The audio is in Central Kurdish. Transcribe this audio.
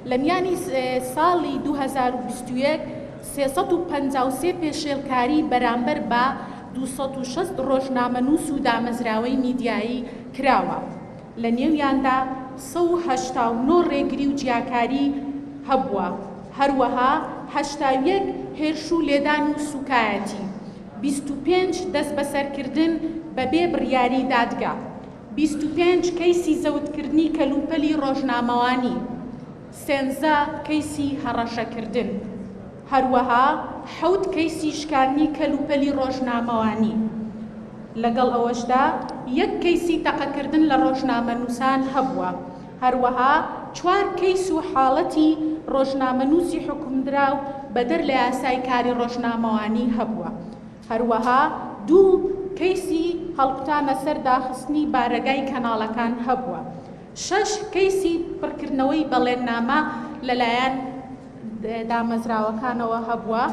لە میانی ساڵی 2021 353 پێشێلکاری بەرامبەر بە 260 ڕۆژنامەنووس و دامەزراوەی میدیایی کراوە. لە نێویاندا 189 ڕێگری و جیاکاری هەبووە، هەروەها 81 هێرش و لێدان و سوکایەتی، 25 دەست بەسەرکردن بەبێ بڕیاری دادگا، 25 کەیسی زەوتکردنی کەلوپەلی ڕۆژنامەوانی، 13 کەیسی هەڕەشەکردن، هەروەها 7 کەیسی شکاردنی کەلوپەلی ڕۆژنامەوانی. لەگەڵ ئەوەشدا 1 کەیسی تەقەکردن لە ڕۆژنامەنووسان هەبووە، هەروەها 4 کەیس و حاڵەتی ڕۆژنامەنووسی حکومدراو بەدەر لە یاسای کاری ڕۆژنامەوانی هەبووە، هەروەها 2 کەیسی هەڵقوتانە سەر داخستنی بارەگای کەناڵەکان هەبووە، 6 کەیسی پڕکردنەوەی بەڵێننامە لەلایەن دامەزراوەکانەوە هەبووە.